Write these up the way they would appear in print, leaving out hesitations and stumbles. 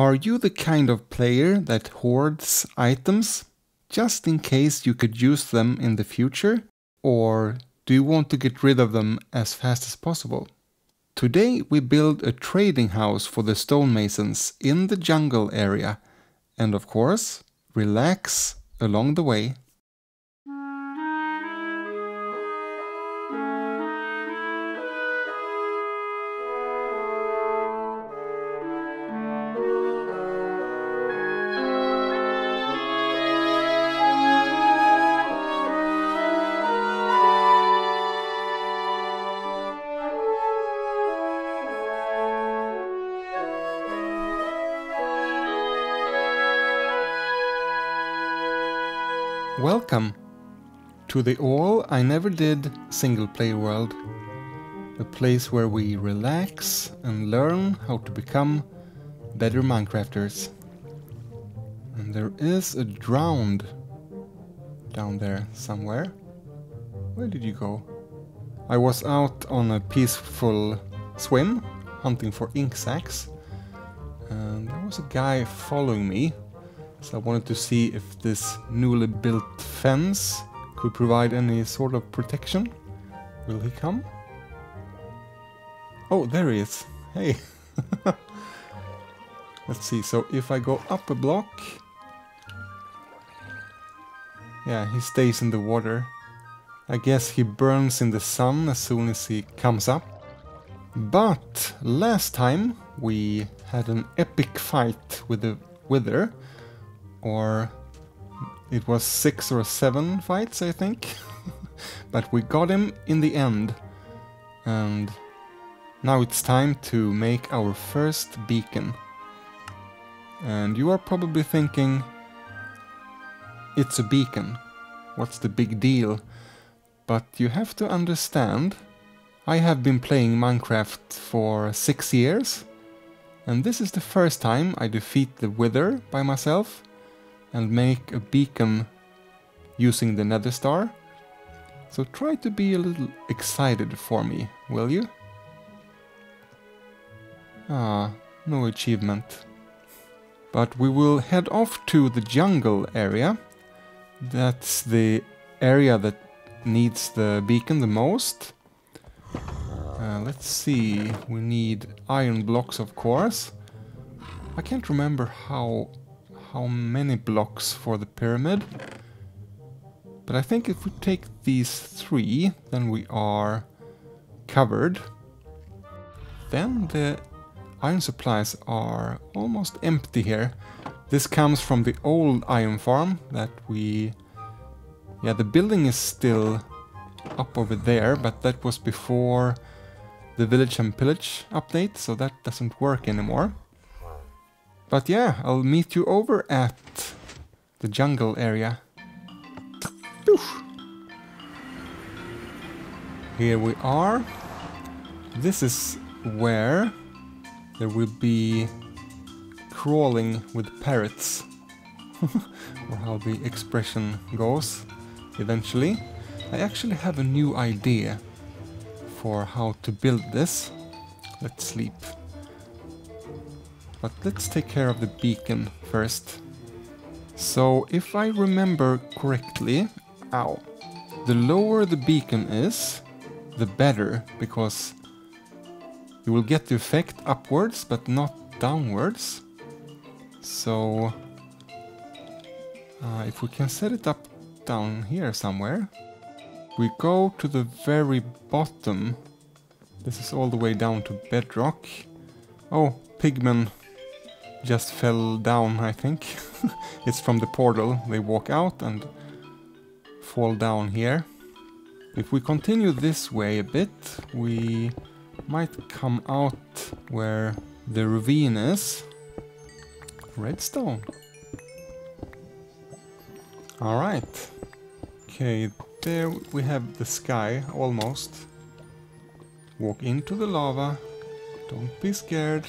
Are you the kind of player that hoards items just in case you could use them in the future? Or do you want to get rid of them as fast as possible? Today we build a trading house for the stonemasons in the jungle area, and of course, relax along the way. Welcome to the All I Never Did single player world, a place where we relax and learn how to become better Minecrafters. And there is a drowned down there somewhere. Where did you go? I was out on a peaceful swim, hunting for ink sacs, and there was a guy following me. So I wanted to see if this newly built fence could provide any sort of protection. Will he come? Oh, there he is. Hey. Let's see, so if I go up a block... Yeah, he stays in the water. I guess he burns in the sun as soon as he comes up. But last time we had an epic fight with the Wither. Or it was 6 or 7 fights, I think. But we got him in the end. And now it's time to make our first beacon. And you are probably thinking, it's a beacon. What's the big deal? But you have to understand, I have been playing Minecraft for 6 years. And this is the first time I defeat the Wither by myself and make a beacon using the Nether Star. So try to be a little excited for me, will you? Ah, no achievement. But we will head off to the jungle area. That's the area that needs the beacon the most. Let's see, we need iron blocks, of course. I can't remember how many blocks for the pyramid. But I think if we take these 3, then we are covered. Then the iron supplies are almost empty here. This comes from the old iron farm that we... Yeah, the building is still up over there, but that was before the Village and Pillage update, so that doesn't work anymore. But yeah, I'll meet you over at the jungle area. Oof. Here we are. This is where there will be crawling with parrots. Or how the expression goes eventually. I actually have a new idea for how to build this. Let's sleep. But let's take care of the beacon first. So if I remember correctly, the lower the beacon is, the better, because you will get the effect upwards but not downwards. So if we can set it up down here somewhere, we go to the very bottom. This is all the way down to bedrock. Oh, pigmen just fell down, I think. It's from the portal. They walk out and fall down here. If we continue this way a bit, we might come out where the ravine is. Redstone. Alright. Okay, there we have the sky, almost. Walk into the lava. Don't be scared.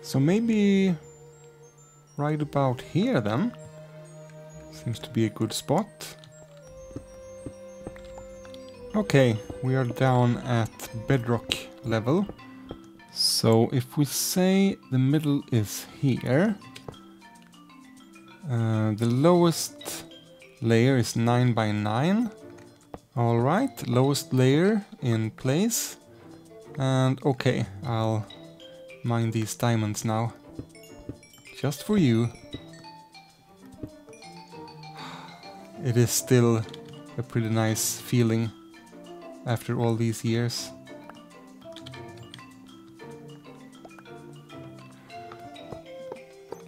So maybe right about here then. Seems to be a good spot. Okay, we are down at bedrock level. So if we say the middle is here, the lowest layer is 9 by 9. Alright, lowest layer in place. And okay, I'll mine these diamonds now. Just for you. It is still a pretty nice feeling after all these years.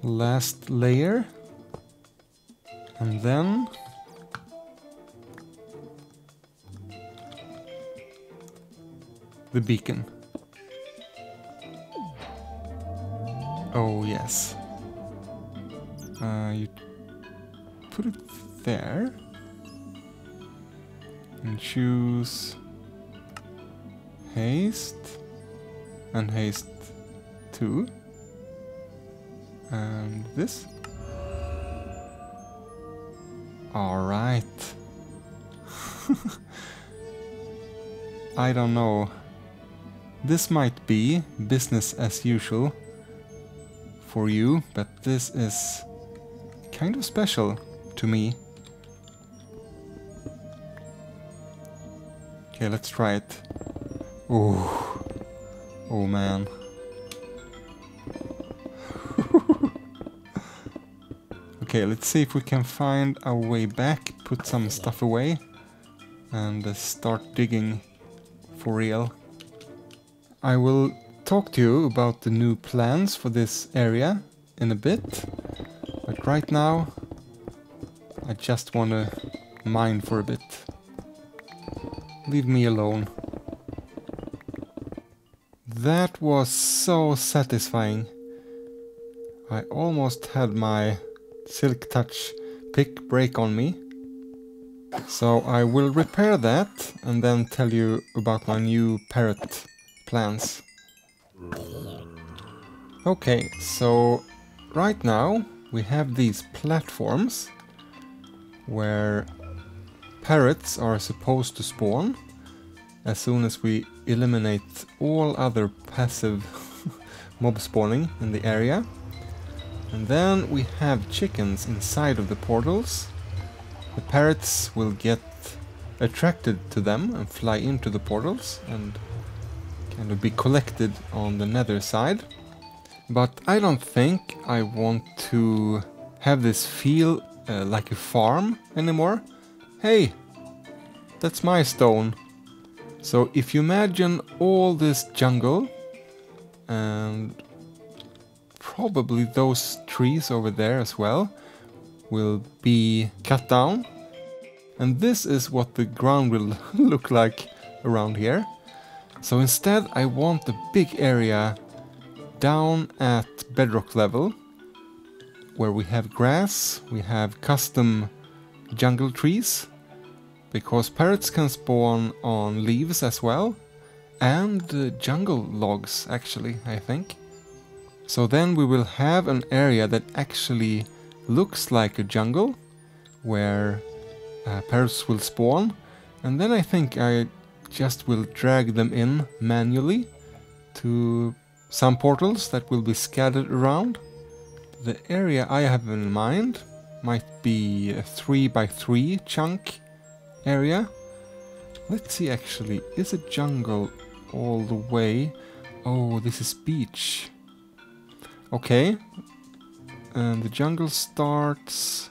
Last layer. And then the beacon. Oh yes. You put it there and choose haste and haste 2 and this. All right. I don't know. This might be business as usual for you, but this is kind of special to me. Okay, let's try it. Oh, oh man. Okay, let's see if we can find our way back, put some stuff away, and start digging for real. I will talk to you about the new plans for this area in a bit, but right now I just want to mine for a bit. Leave me alone. That was so satisfying. I almost had my Silk Touch pick break on me. So I will repair that and then tell you about my new parrot plans. Okay, so right now we have these platforms where parrots are supposed to spawn as soon as we eliminate all other passive mob spawning in the area. And then we have chickens inside of the portals. The parrots will get attracted to them and fly into the portals and kind of be collected on the nether side. But I don't think I want to have this feel like a farm anymore. Hey, that's my stone. So if you imagine all this jungle and probably those trees over there as well will be cut down, and this is what the ground will look like around here. So instead I want a big area down at bedrock level where we have grass, we have custom jungle trees, because parrots can spawn on leaves as well, and jungle logs actually, I think. So then we will have an area that actually looks like a jungle where parrots will spawn, and then I think I just will drag them in manually to some portals that will be scattered around. The area I have in mind might be a 3 by 3 chunk area. Let's see actually, is it jungle all the way? Oh, this is beach. Okay, and the jungle starts...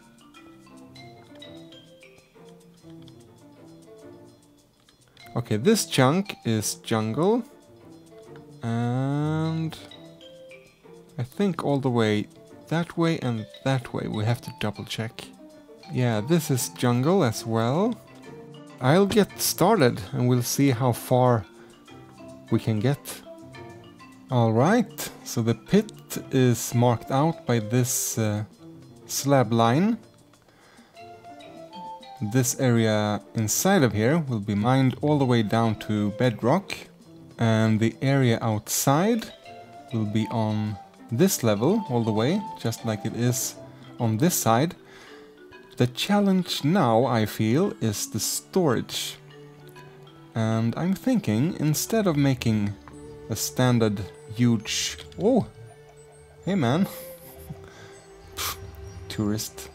Okay, this chunk is jungle, and I think all the way that way and that way. We have to double check. Yeah, this is jungle as well. I'll get started and we'll see how far we can get. Alright, so the pit is marked out by this slab line. This area inside of here will be mined all the way down to bedrock, and the area outside will be on this level all the way, just like it is on this side. The challenge now, I feel, is the storage. And I'm thinking, instead of making a standard huge... Oh! Hey man! Tourist.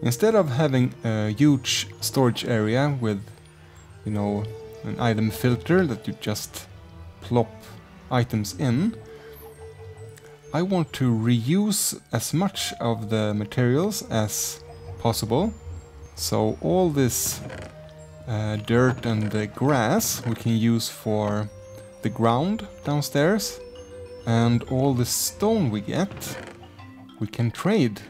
Instead of having a huge storage area with, you know, an item filter that you just plop items in, I want to reuse as much of the materials as possible. So all this dirt and the grass we can use for the ground downstairs, and all the stone we get we can trade.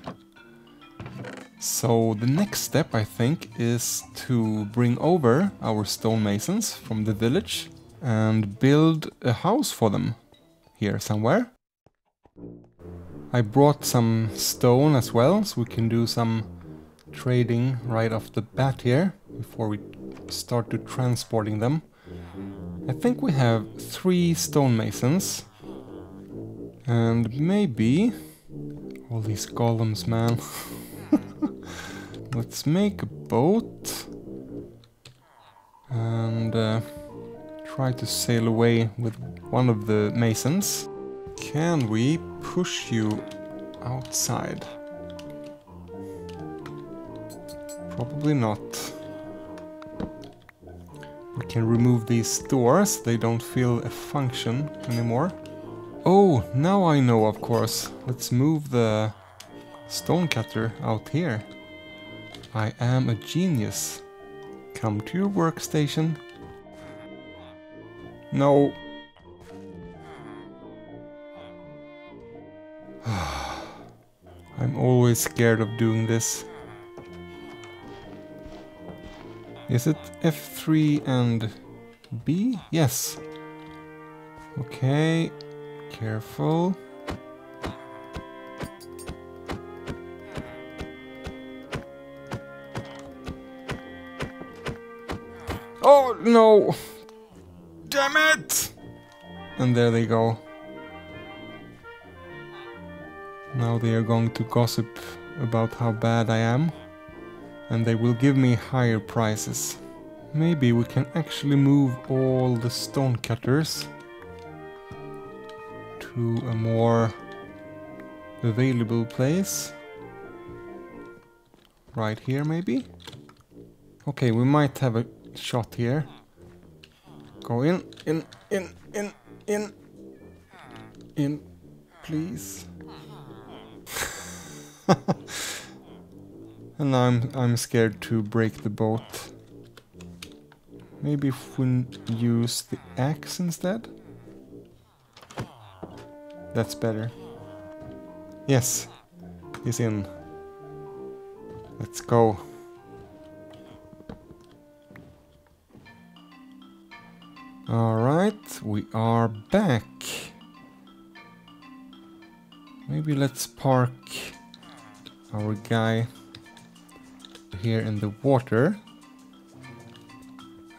So the next step, I think, is to bring over our stonemasons from the village and build a house for them here somewhere. I brought some stone as well, so we can do some trading right off the bat here before we start to transporting them. I think we have 3 stonemasons, and maybe all these golems, man. Let's make a boat and try to sail away with one of the masons. Can we push you outside? Probably not. We can remove these doors, they don't feel a function anymore. Oh, now I know, of course. Let's move the stone cutter out here. I am a genius. Come to your workstation. No. I'm always scared of doing this. Is it F3 and B? Yes. Okay. Careful. Oh no! Damn it! And there they go. Now they are going to gossip about how bad I am, and they will give me higher prices. Maybe we can actually move all the stone cutters to a more available place. Right here, maybe? Okay, we might have a shot here. Go in, please. And I'm scared to break the boat. Maybe if we use the axe instead? That's better. Yes, he's in. Let's go. Alright, we are back. Maybe let's park our guy here in the water.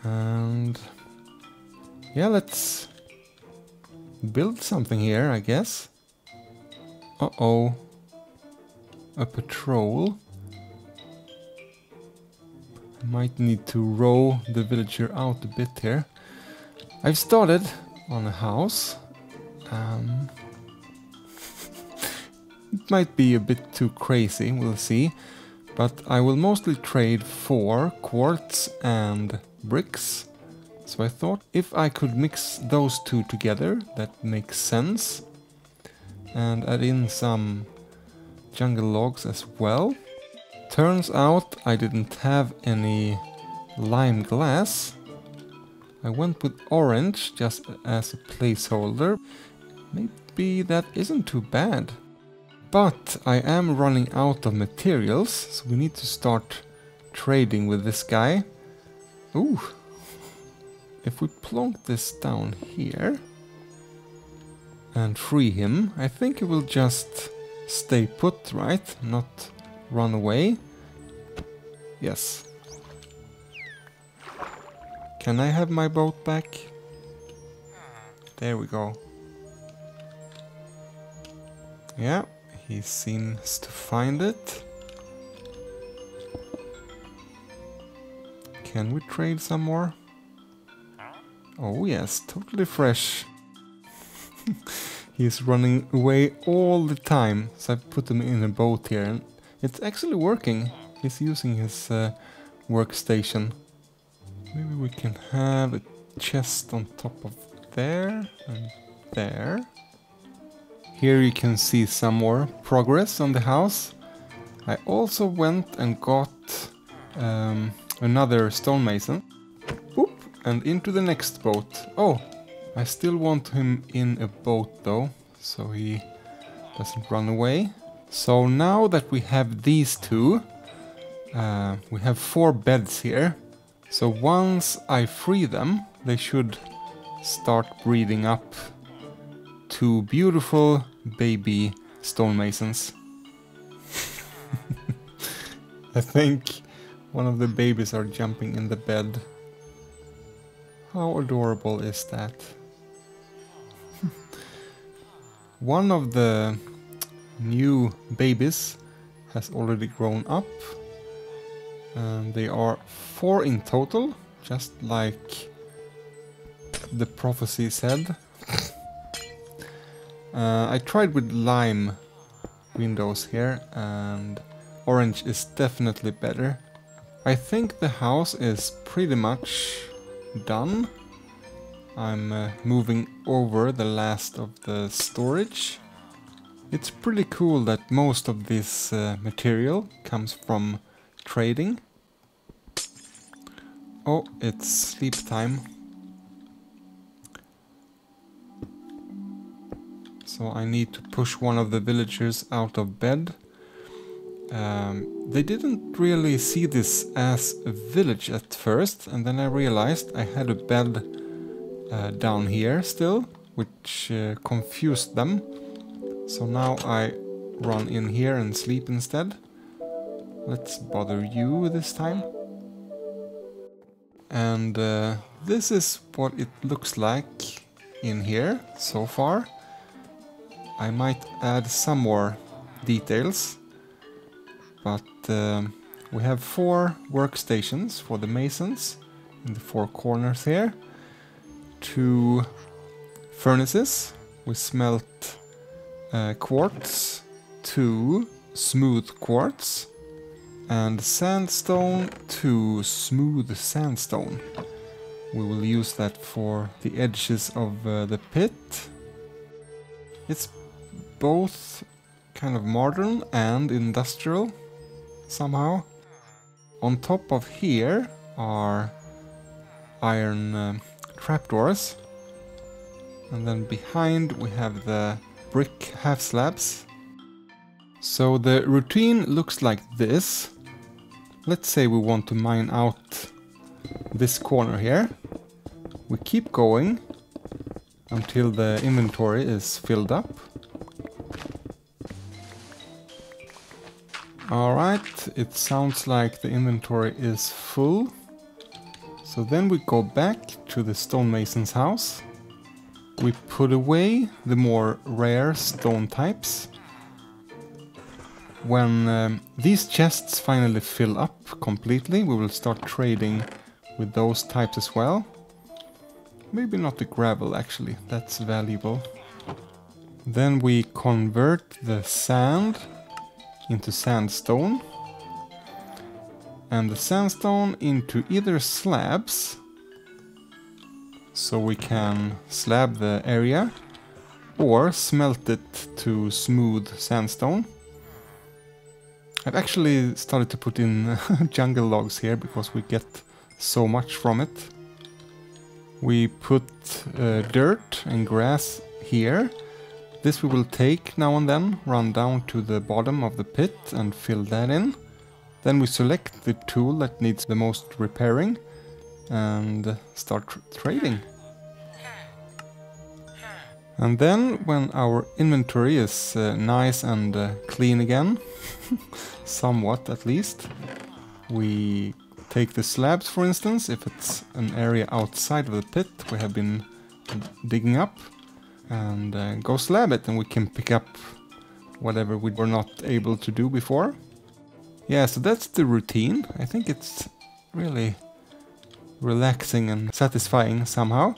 And yeah, let's build something here, I guess. Uh-oh. A patrol. I might need to row the villager out a bit here. I've started on a house. It might be a bit too crazy, we'll see. But I will mostly trade for quartz and bricks. So I thought if I could mix those two together, that makes sense. And add in some jungle logs as well. Turns out I didn't have any lime glass. I went with orange just as a placeholder. Maybe that isn't too bad. But I am running out of materials, so we need to start trading with this guy. Ooh. If we plonk this down here and free him, I think he will just stay put, right? Not run away. Yes. Can I have my boat back? There we go. Yeah, he seems to find it. Can we trade some more? Oh yes, totally fresh. He's running away all the time, so I put him in a boat here and it's actually working. He's using his workstation. Maybe we can have a chest on top of there and there. Here you can see some more progress on the house. I also went and got another stonemason. Oop, and into the next boat. Oh, I still want him in a boat though, so he doesn't run away. So now that we have these two, we have 4 beds here. So once I free them, they should start breeding up 2 beautiful baby stonemasons. I think one of the babies are jumping in the bed. How adorable is that? One of the new babies has already grown up. And they are 4 in total, just like the prophecy said. I tried with lime windows here and orange is definitely better. I think the house is pretty much done. I'm moving over the last of the storage. It's pretty cool that most of this material comes from trading. Oh, it's sleep time. So I need to push one of the villagers out of bed. They didn't really see this as a village at first, and then I realized I had a bed down here still, which confused them. So now I run in here and sleep instead. Let's bother you this time. And this is what it looks like in here so far. I might add some more details, but we have 4 workstations for the masons in the 4 corners here. 2 furnaces, we smelt quartz, 2 smooth quartz, and sandstone to smooth sandstone. We will use that for the edges of the pit. It's both kind of modern and industrial somehow. On top of here are iron trapdoors, and then behind we have the brick half slabs. So the routine looks like this. Let's say we want to mine out this corner here. We keep going until the inventory is filled up. Alright, it sounds like the inventory is full. So then we go back to the stonemason's house. We put away the more rare stone types. When these chests finally fill up completely, we will start trading with those types as well. Maybe not the gravel actually, that's valuable. Then we convert the sand into sandstone. And the sandstone into either slabs, so we can slab the area, or smelt it to smooth sandstone. I've actually started to put in jungle logs here because we get so much from it. We put dirt and grass here. This we will take now and then, run down to the bottom of the pit and fill that in. Then we select the tool that needs the most repairing and start trading. And then when our inventory is nice and clean again, somewhat at least, we take the slabs, for instance, if it's an area outside of the pit we have been digging up, and go slab it, and we can pick up whatever we were not able to do before. Yeah, so that's the routine. I think it's really relaxing and satisfying somehow.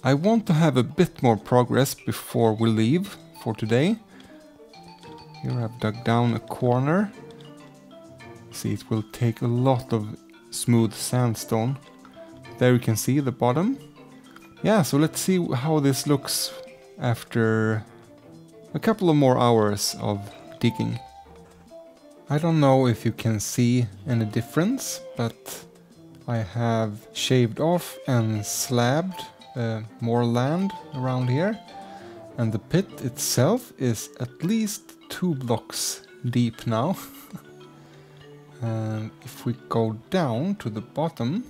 I want to have a bit more progress before we leave for today. Here I've dug down a corner. See, it will take a lot of smooth sandstone. There you can see the bottom. Yeah, so let's see how this looks after a couple of more hours of digging. I don't know if you can see any difference, but I have shaved off and slabbed more land around here. And the pit itself is at least 2 blocks deep now. And if we go down to the bottom,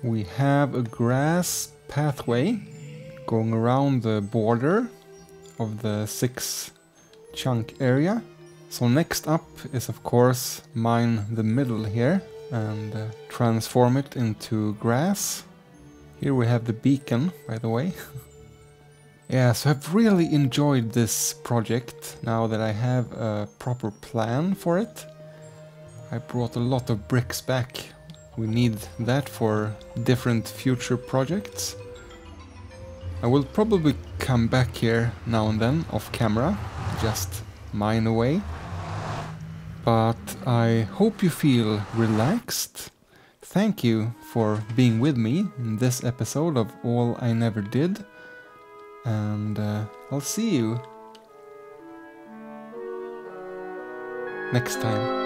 we have a grass pathway going around the border of the 6 chunk area. So next up is of course mine the middle here and transform it into grass. Here we have the beacon, by the way. Yeah, so I've really enjoyed this project now that I have a proper plan for it. I brought a lot of bricks back. We need that for different future projects. I will probably come back here now and then off camera, just mine away. But I hope you feel relaxed. Thank you for being with me in this episode of All I Never Did. And I'll see you next time.